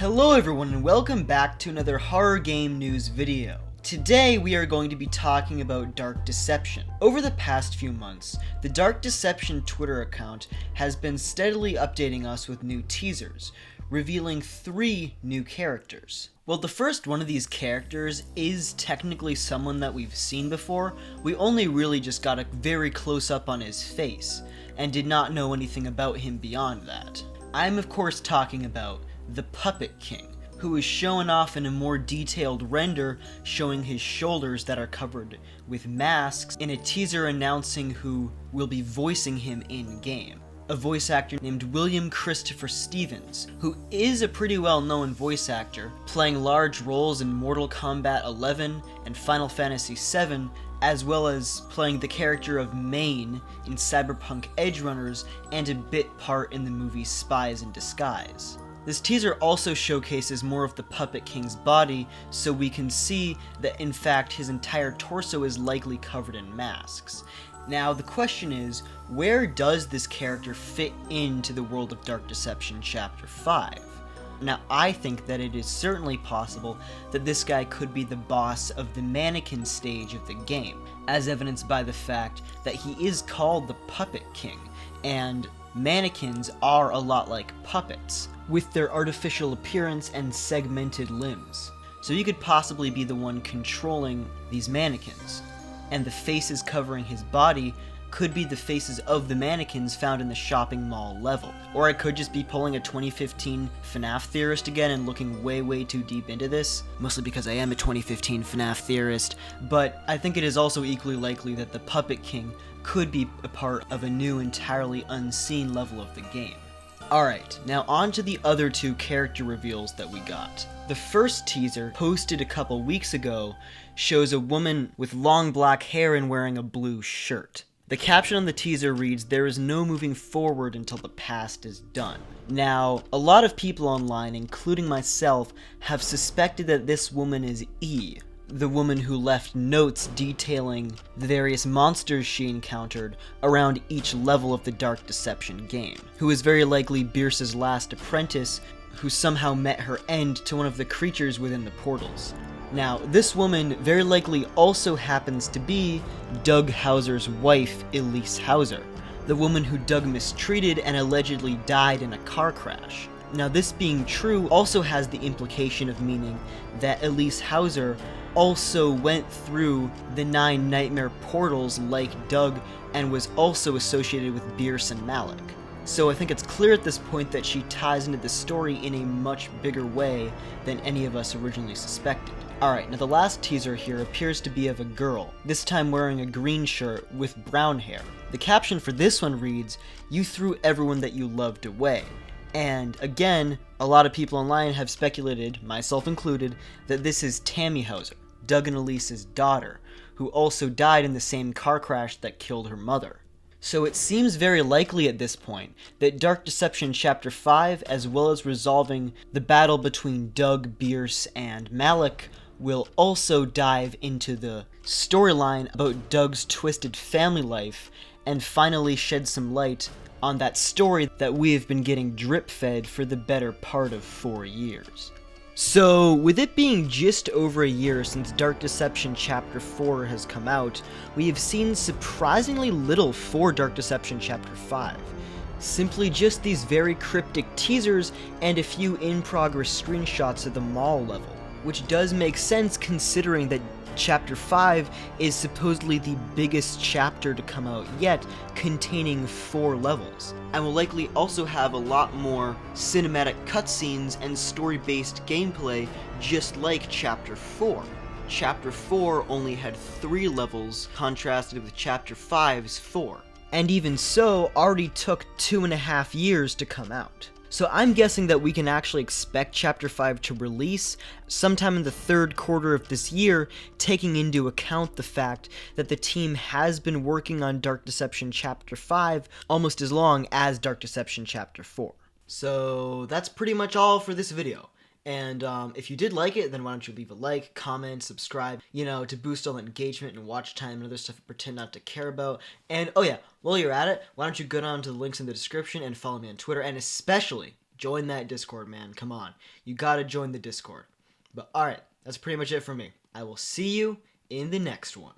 Hello everyone and welcome back to another horror game news video. Today we are going to be talking about Dark Deception. Over the past few months, the Dark Deception Twitter account has been steadily updating us with new teasers, revealing 3 new characters. Well, the first one of these characters is technically someone that we've seen before. We only really just got a very close up on his face, and did not know anything about him beyond that. I'm of course talking about the Puppet King, who is shown off in a more detailed render showing his shoulders that are covered with masks in a teaser announcing who will be voicing him in-game. A voice actor named William Christopher Stevens, who is a pretty well-known voice actor, playing large roles in Mortal Kombat 11 and Final Fantasy VII, as well as playing the character of Maine in Cyberpunk Edgerunners and a bit part in the movie Spies in Disguise. This teaser also showcases more of the Puppet King's body, so we can see that in fact his entire torso is likely covered in masks. Now the question is, where does this character fit into the world of Dark Deception Chapter 5? Now I think that it is certainly possible that this guy could be the boss of the mannequin stage of the game, as evidenced by the fact that he is called the Puppet King, and mannequins are a lot like puppets, with their artificial appearance and segmented limbs. So you could possibly be the one controlling these mannequins, and the faces covering his body could be the faces of the mannequins found in the shopping mall level. Or I could just be pulling a 2015 FNAF theorist again and looking way too deep into this, mostly because I am a 2015 FNAF theorist, but I think it is also equally likely that the Puppet King could be a part of a new entirely unseen level of the game. Alright, now on to the other 2 character reveals that we got. The first teaser, posted a couple weeks ago, shows a woman with long black hair and wearing a blue shirt. The caption on the teaser reads, "There is no moving forward until the past is done." Now, a lot of people online, including myself, have suspected that this woman is E, the woman who left notes detailing the various monsters she encountered around each level of the Dark Deception game, who is very likely Bierce's last apprentice, who somehow met her end to one of the creatures within the portals. Now, this woman very likely also happens to be Doug Houser's wife, Elise Houser, the woman who Doug mistreated and allegedly died in a car crash. Now, this being true also has the implication of meaning that Elise Houser also went through the 9 nightmare portals like Doug and was also associated with Bierce and Malik. So I think it's clear at this point that she ties into the story in a much bigger way than any of us originally suspected. Alright, now the last teaser here appears to be of a girl, this time wearing a green shirt with brown hair. The caption for this one reads, "You threw everyone that you loved away." And again, a lot of people online have speculated, myself included, that this is Tammy Houser, Doug and Elise's daughter, who also died in the same car crash that killed her mother. So it seems very likely at this point that Dark Deception Chapter 5, as well as resolving the battle between Doug, Bierce, and Malik, will also dive into the storyline about Doug's twisted family life and finally shed some light on that story that we have been getting drip-fed for the better part of 4 years. So, with it being just over a year since Dark Deception Chapter 4 has come out, we have seen surprisingly little for Dark Deception Chapter 5. Simply just these very cryptic teasers and a few in-progress screenshots of the mall level, which does make sense considering that Chapter 5 is supposedly the biggest chapter to come out yet, containing 4 levels, and will likely also have a lot more cinematic cutscenes and story-based gameplay just like Chapter 4. Chapter 4 only had 3 levels, contrasted with Chapter 5's 4, and even so, already took 2.5 years to come out. So I'm guessing that we can actually expect Chapter 5 to release sometime in the 3rd quarter of this year, taking into account the fact that the team has been working on Dark Deception Chapter 5 almost as long as Dark Deception Chapter 4. So that's pretty much all for this video. And if you did like it, then why don't you leave a like, comment, subscribe, to boost all the engagement and watch time and other stuff I pretend not to care about. And, oh yeah, while you're at it, why don't you go down to the links in the description and follow me on Twitter, and especially Join that Discord, man. Come on. You gotta join the Discord. But alright, that's pretty much it for me. I will see you in the next one.